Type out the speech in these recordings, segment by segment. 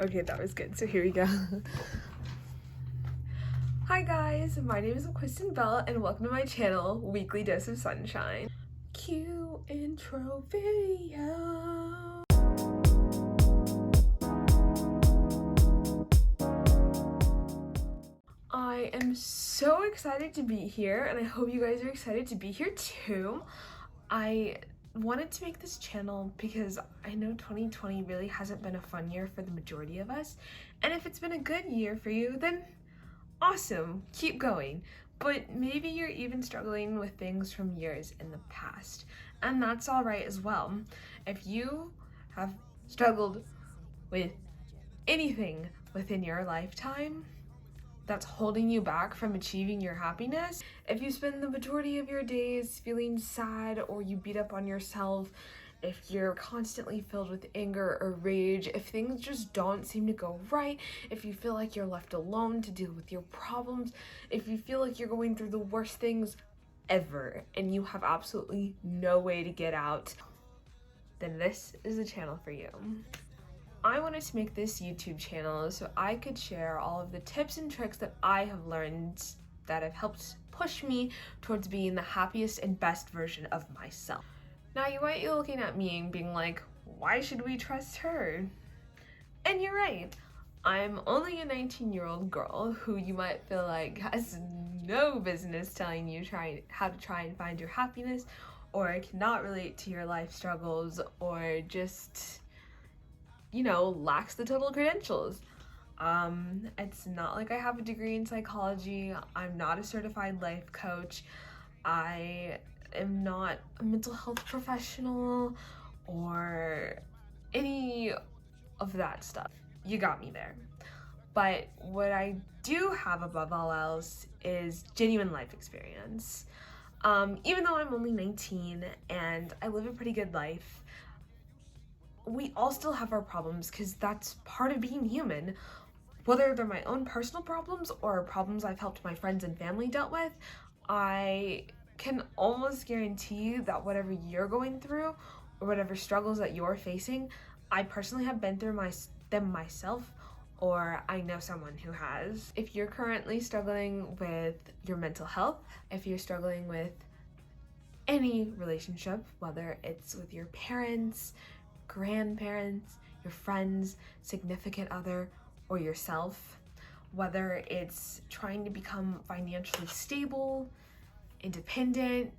Okay, that was good. So here we go. Hi guys, my name is Maquistin Bell and welcome to my channel, Weekly Dose of Sunshine. Cue intro video. I am so excited to be here and I hope you guys are excited to be here too. I wanted to make this channel because I know 2020 really hasn't been a fun year for the majority of us, and if it's been a good year for you, then awesome, keep going. But maybe you're even struggling with things from years in the past, and that's all right as well. If you have struggled with anything within your lifetime that's holding you back from achieving your happiness, if you spend the majority of your days feeling sad or you beat up on yourself, if you're constantly filled with anger or rage, if things just don't seem to go right, if you feel like you're left alone to deal with your problems, if you feel like you're going through the worst things ever and you have absolutely no way to get out, then this is the channel for you. I wanted to make this YouTube channel so I could share all of the tips and tricks that I have learned that have helped push me towards being the happiest and best version of myself. Now you might be looking at me and being like, why should we trust her? And you're right. I'm only a 19-year-old girl who you might feel like has no business telling you how to try and find your happiness, or cannot relate to your life struggles, or just, lacks the total credentials. It's not like I have a degree in psychology. I'm not a certified life coach. I am not a mental health professional or any of that stuff. You got me there. But what I do have above all else is genuine life experience. Even though I'm only 19 and I live a pretty good life, we all still have our problems because that's part of being human. Whether they're my own personal problems or problems I've helped my friends and family dealt with, I can almost guarantee you that whatever you're going through or whatever struggles that you're facing, I personally have been through them myself, or I know someone who has. If you're currently struggling with your mental health, if you're struggling with any relationship, whether it's with your parents, grandparents, your friends, significant other, or yourself, whether it's trying to become financially stable, independent,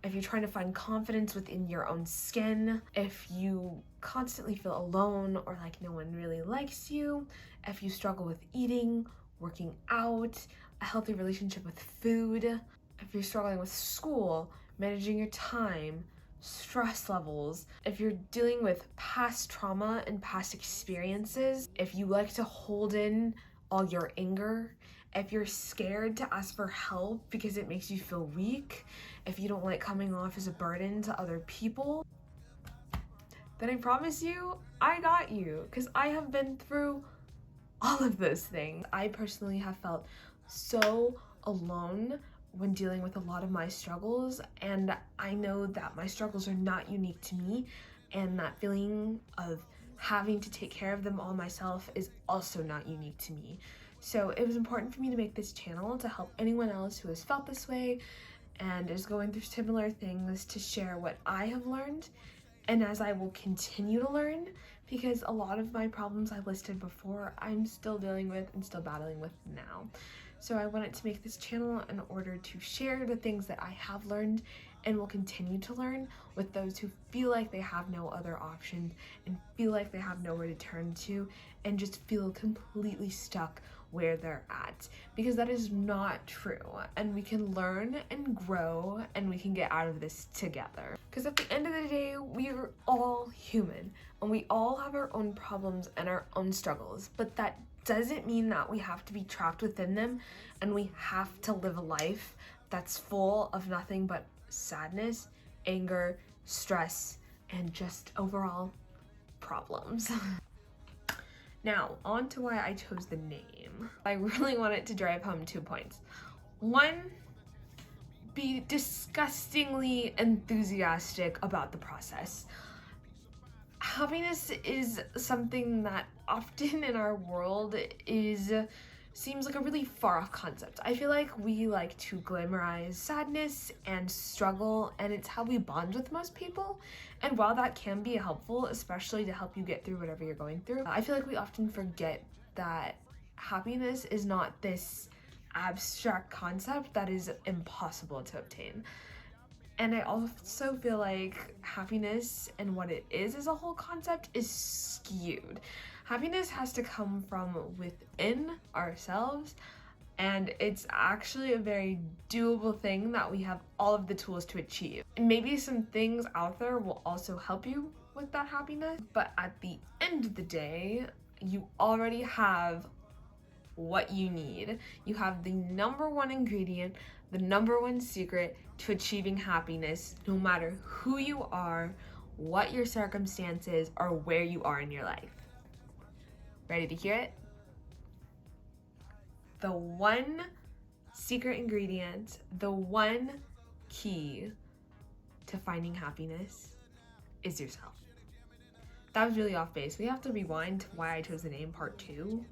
if you're trying to find confidence within your own skin, if you constantly feel alone or like no one really likes you, if you struggle with eating, working out, a healthy relationship with food, if you're struggling with school, managing your time, stress levels, if you're dealing with past trauma and past experiences, if you like to hold in all your anger, if you're scared to ask for help because it makes you feel weak, if you don't like coming off as a burden to other people, then I promise you, I got you, because I have been through all of those things. I personally have felt so alone when dealing with a lot of my struggles, and I know that my struggles are not unique to me, and that feeling of having to take care of them all myself is also not unique to me. So it was important for me to make this channel to help anyone else who has felt this way and is going through similar things, to share what I have learned, and as I will continue to learn, because a lot of my problems I listed before I'm still dealing with and still battling with now. So I wanted to make this channel in order to share the things that I have learned and will continue to learn with those who feel like they have no other option and feel like they have nowhere to turn to and just feel completely stuck where they're at, because that is not true, and we can learn and grow and we can get out of this together. Because at the end of the day, we are all human and we all have our own problems and our own struggles, but that doesn't mean that we have to be trapped within them and we have to live a life that's full of nothing but sadness, anger, stress, and just overall problems. Now, on to why I chose the name. I really wanted to drive home 2 points. One, be disgustingly enthusiastic about the process. Happiness is something that often in our world seems like a really far off concept. I feel like we like to glamorize sadness and struggle, and it's how we bond with most people. And while that can be helpful, especially to help you get through whatever you're going through, I feel like we often forget that happiness is not this abstract concept that is impossible to obtain. And I also feel like happiness and what it is as a whole concept is skewed. Happiness has to come from within ourselves, and it's actually a very doable thing that we have all of the tools to achieve. And maybe some things out there will also help you with that happiness, but at the end of the day, you already have what you need. You have the number one ingredient, the number one secret to achieving happiness, no matter who you are, what your circumstances, or where you are in your life. Ready to hear it? The one secret ingredient, the one key to finding happiness is yourself. That was really off base. We have to rewind to why I chose the name part 2.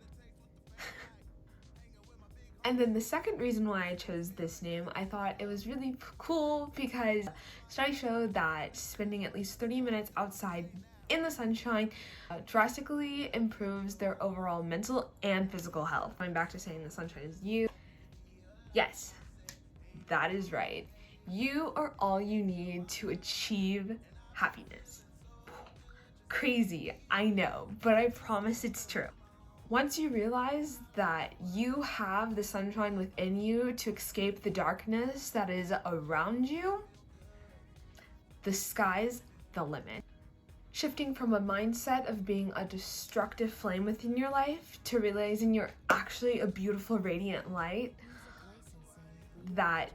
And then the second reason why I chose this name, I thought it was really cool because studies show that spending at least 30 minutes outside in the sunshine drastically improves their overall mental and physical health. Going back to saying the sunshine is you. Yes, that is right. You are all you need to achieve happiness. Crazy, I know, but I promise it's true. Once you realize that you have the sunshine within you to escape the darkness that is around you, the sky's the limit. Shifting from a mindset of being a destructive flame within your life to realizing you're actually a beautiful, radiant light that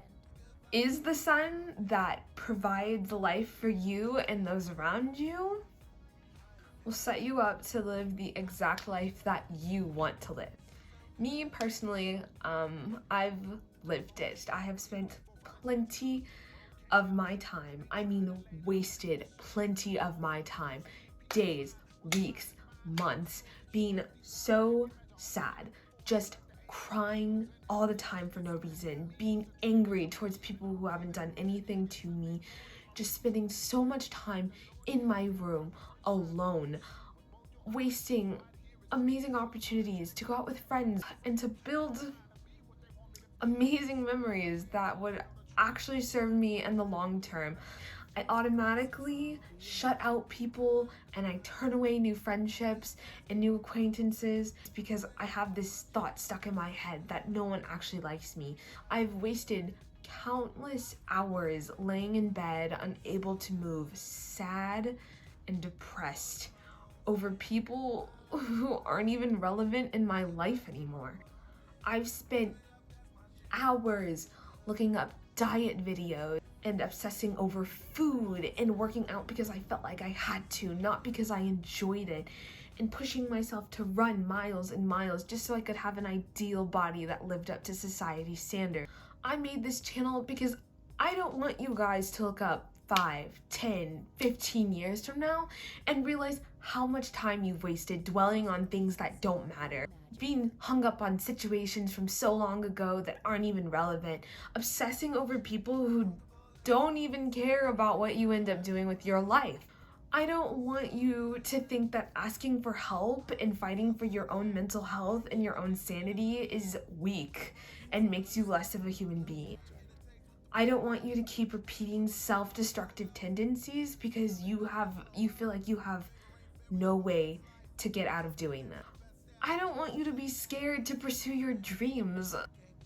is the sun that provides life for you and those around you, will set you up to live the exact life that you want to live. Me personally, I've lived it. I have spent plenty of my time, I mean wasted plenty of my time, days, weeks, months, being so sad, just crying all the time for no reason, being angry towards people who haven't done anything to me, just spending so much time in my room alone, wasting amazing opportunities to go out with friends and to build amazing memories that would actually serve me in the long term. I automatically shut out people and I turn away new friendships and new acquaintances because I have this thought stuck in my head that no one actually likes me. I've wasted countless hours laying in bed, unable to move, sad and depressed over people who aren't even relevant in my life anymore. I've spent hours looking up diet videos and obsessing over food and working out because I felt like I had to, not because I enjoyed it, and pushing myself to run miles and miles just so I could have an ideal body that lived up to society's standards. I made this channel because I don't want you guys to look up 5, 10, 15 years from now and realize how much time you've wasted dwelling on things that don't matter, being hung up on situations from so long ago that aren't even relevant, obsessing over people who don't even care about what you end up doing with your life. I don't want you to think that asking for help and fighting for your own mental health and your own sanity is weak and makes you less of a human being. I don't want you to keep repeating self-destructive tendencies because you feel like you have no way to get out of doing that. I don't want you to be scared to pursue your dreams.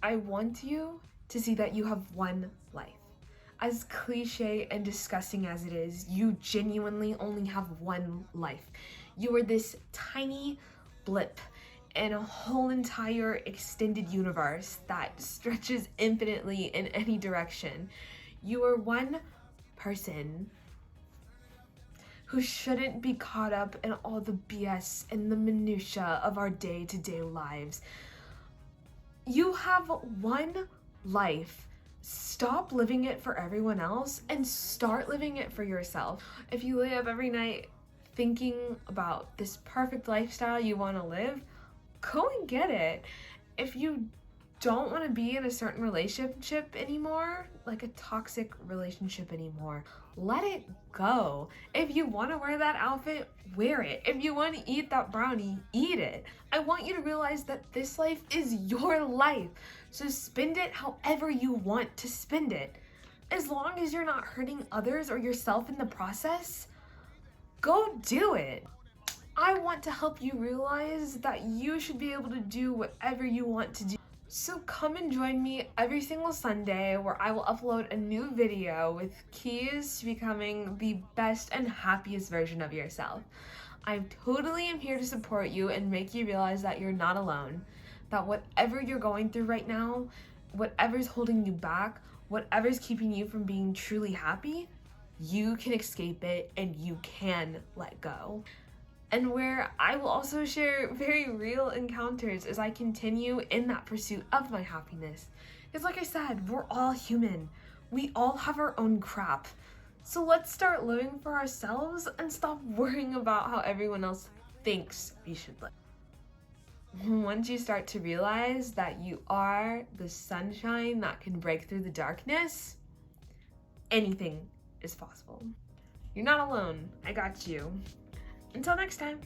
I want you to see that you have one life. As cliche and disgusting as it is, you genuinely only have one life. You are this tiny blip in a whole entire extended universe that stretches infinitely in any direction. You are one person who shouldn't be caught up in all the BS and the minutia of our day-to-day lives. You have one life. Stop living it for everyone else and start living it for yourself. If you lay up every night thinking about this perfect lifestyle you want to live, go and get it. If you don't want to be in a certain relationship anymore, like a toxic relationship anymore, let it go. If you want to wear that outfit, wear it. If you want to eat that brownie, eat it. I want you to realize that this life is your life, so spend it however you want to spend it. As long as you're not hurting others or yourself in the process, go do it. I want to help you realize that you should be able to do whatever you want to do. So come and join me every single Sunday where I will upload a new video with keys to becoming the best and happiest version of yourself. I totally am here to support you and make you realize that you're not alone, that whatever you're going through right now, whatever's holding you back, whatever's keeping you from being truly happy, you can escape it and you can let go. And where I will also share very real encounters as I continue in that pursuit of my happiness. Because like I said, we're all human. We all have our own crap. So let's start living for ourselves and stop worrying about how everyone else thinks we should live. Once you start to realize that you are the sunshine that can break through the darkness, anything is possible. You're not alone. I got you. Until next time.